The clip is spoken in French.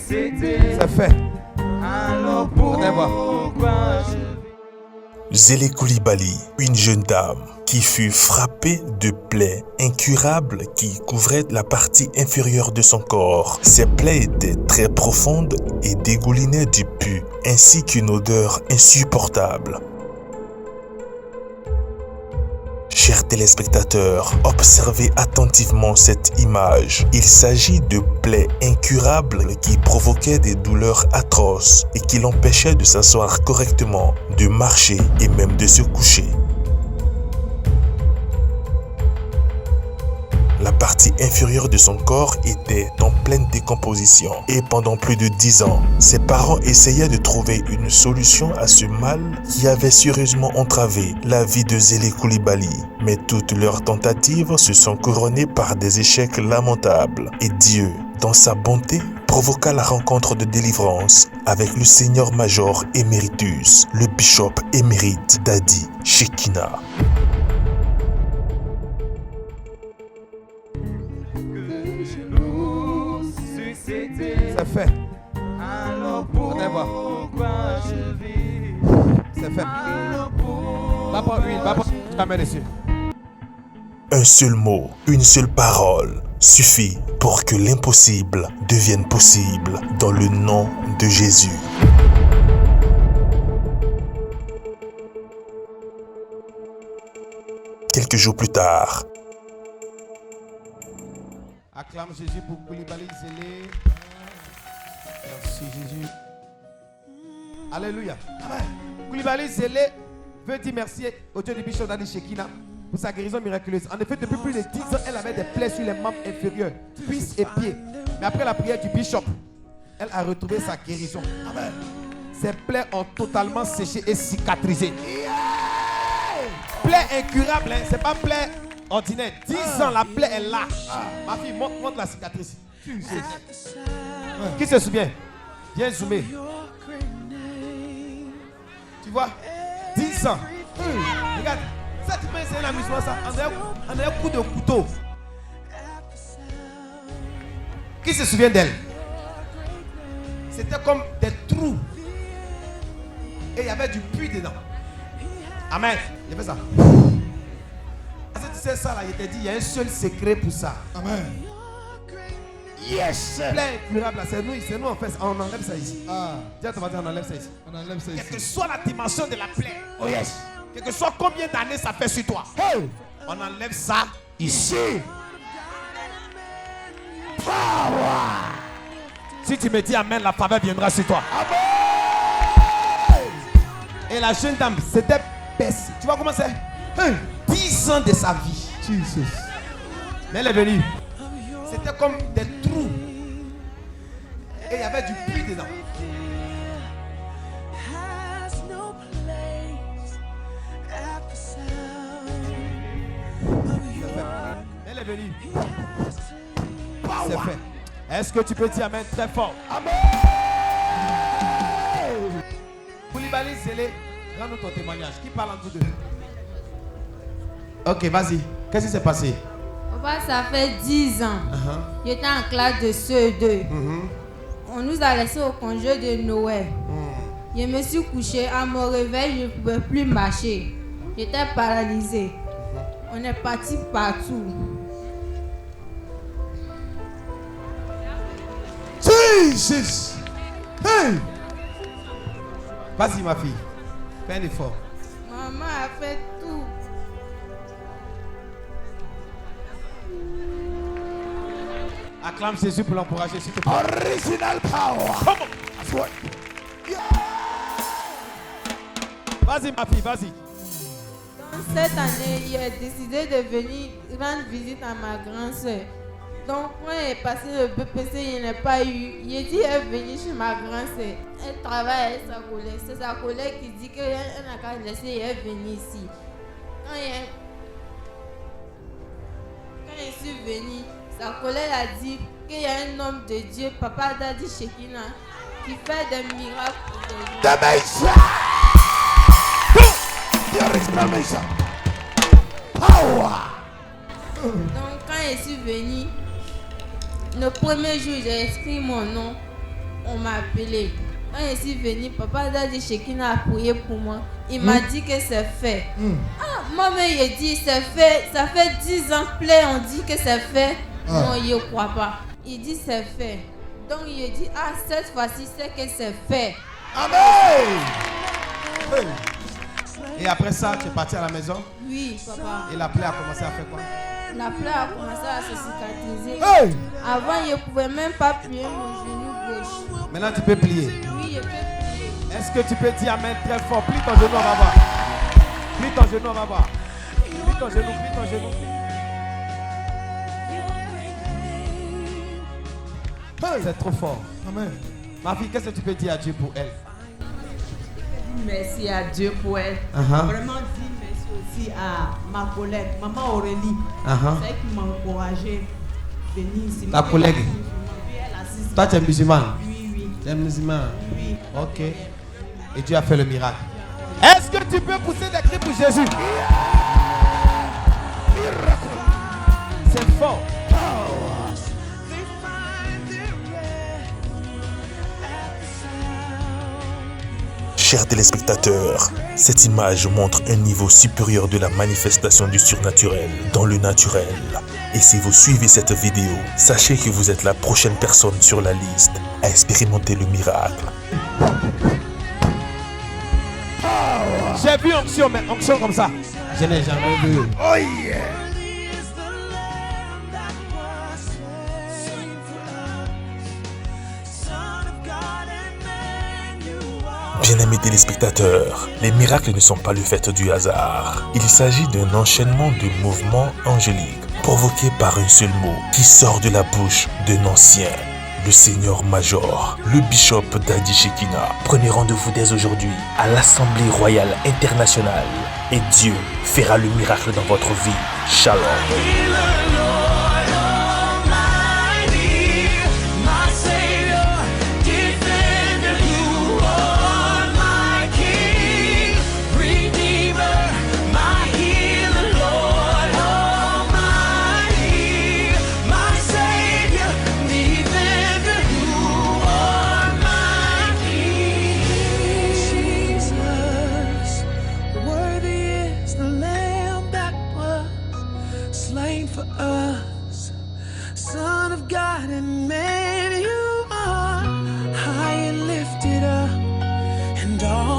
C'est fait. Alors Venez voir. pourquoi Zélé Koulibaly, une jeune dame qui fut frappée de plaies incurables qui couvraient la partie inférieure de son corps. Ces plaies étaient très profondes et dégoulinaient du pus, ainsi qu'une odeur insupportable. Chers téléspectateurs, observez attentivement cette image. Il s'agit de plaies incurables qui provoquaient des douleurs atroces et qui l'empêchaient de s'asseoir correctement, de marcher et même de se coucher. La partie inférieure de son corps était en pleine décomposition et pendant plus de 10 ans, ses parents essayaient de trouver une solution à ce mal qui avait sérieusement entravé la vie de Zélé Koulibaly. Mais toutes leurs tentatives se sont couronnées par des échecs lamentables et Dieu, dans sa bonté, provoqua la rencontre de délivrance avec le Seigneur Major Emeritus, le bishop émérite Dadi Shekina. C'est fait. Alors Venez voir. pourquoi je vis? C'est fait. Alors Va prendre huile, va prendre ta main dessus. Un seul mot, une seule parole suffit pour que l'impossible devienne possible dans le nom de Jésus. Quelques jours plus tard, Acclame Jésus pour Koulibaly Zélé. Merci Jésus. Alléluia. Amen. Koulibaly Zélé veut dire merci au Dieu du bishop Dadi Shekina pour sa guérison miraculeuse. En effet, depuis plus de 10 ans, elle avait des plaies sur les membres inférieurs, cuisses et pieds. Mais après la prière du bishop, elle a retrouvé sa guérison. Amen. Ses plaies ont totalement séché et cicatrisé. Plaie incurable, hein? C'est pas plaie ordinaire. 10 ans, la plaie est là. Ma fille, montre la cicatrice. Qui se souvient? Viens zoomer. Tu vois? 10 ans. Regarde. Ça, tu peux essayer un amusement, ça. On a un coup de couteau. Qui se souvient d'elle? C'était comme des trous. Et il y avait du puits dedans. Amen. Il a fait ça. Parce que tu sais ça là, il t'a dit, il y a un seul secret pour ça. Amen. Yes. Plein incurable là, c'est nous en fait, on enlève ça ici. Tiens, tu vas dire, on enlève ça ici. On enlève ça ici. Quelle que soit la dimension de la plaie. Oh yes. Quel que soit combien d'années ça fait sur toi. Hey. On enlève ça ici. Power. Si tu me dis amen, la faveur viendra sur toi. Amen. Et la jeune dame, c'était baisse. Tu vois comment c'est? 10 ans de sa vie. Jesus. Mais elle est venue. C'était comme des trous. Et il y avait du puits dedans. Elle est venue. C'est fait. Est-ce que tu peux dire amen très fort? Amen. Koulibaly Zélé, rends-nous ton témoignage. Qui parle en tout de nous? Ok, vas-y. Qu'est-ce qui s'est passé? Papa, ça fait 10 ans. J'étais en classe de CE2. On nous a laissés au congé de Noël. Je me suis couché. À mon réveil, je ne pouvais plus marcher. J'étais paralysée. On est parti partout. Jesus! Hey! Vas-y, ma fille. Fais un effort. Maman a fait tout. Acclame Jésus pour l'encourager, s'il te plaît. Original power. Come on. Yeah. Vas-y, ma fille, vas-y. Donc, cette année, j'ai décidé de venir rendre visite à ma grande-sœur. Donc, quand elle est passée le BPC, il n'y a pas eu. J'ai dit, elle est venue chez ma grande-sœur. Elle travaille avec sa collègue. C'est sa collègue qui dit qu'elle n'a qu'à laisser et elle est venue ici. Quand je suis venue, sa collègue a dit qu'il y a un homme de Dieu, Papa Dadi Shekina, qui fait des miracles pour les gens. Donc quand je suis venue, le premier jour j'ai inscrit mon nom. on m'a appelé. Quand je suis venue, papa a dit Shekina a prié pour moi. Il m'a dit que c'est fait. Ah, moi-même, il dit c'est fait. Ça fait 10 ans plein, on dit que c'est fait. Non, il ne croit pas. Il dit c'est fait. Donc il dit, ah, cette fois-ci, c'est que c'est fait. Amen. Hey. Et après ça, tu es parti à la maison? Oui, papa. Et la plaie a commencé à faire quoi? La plaie a commencé à se cicatriser. Hey. Avant, je ne pouvais même pas plier mon genou gauche. Maintenant, tu peux plier. Oui, je peux plier. Est-ce que tu peux dire Amen très fort? Plie ton genou, on va voir. Plie ton genou, on va voir. Plie ton genou, plie ton genou. Hey. C'est trop fort. Amen. Ma fille, qu'est-ce que tu peux dire à Dieu pour elle? Merci à Dieu pour elle. Vraiment dire merci aussi à ma collègue, maman Aurélie. C'est elle qui m'a encouragé à venir ici. Ta collègue? Toi, tu es musulman? Oui, oui. Tu es musulman? Oui. Ok. Et Dieu a fait le miracle. Est-ce que tu peux pousser des cris pour Jésus? C'est fort. Chers téléspectateurs, cette image montre un niveau supérieur de la manifestation du surnaturel dans le naturel. Et si vous suivez cette vidéo, sachez que vous êtes la prochaine personne sur la liste à expérimenter le miracle. J'ai vu onction, mais onction comme ça, je n'ai jamais vu. Oh yeah! Bien-aimés téléspectateurs, les miracles ne sont pas le fait du hasard. Il s'agit d'un enchaînement de mouvements angéliques provoqués par un seul mot qui sort de la bouche d'un ancien, le Seigneur Major, le Bishop Daddy Shekina. Prenez rendez-vous dès aujourd'hui à l'Assemblée Royale Internationale et Dieu fera le miracle dans votre vie. Shalom. For us, Son of God and man, you are high and lifted up, and all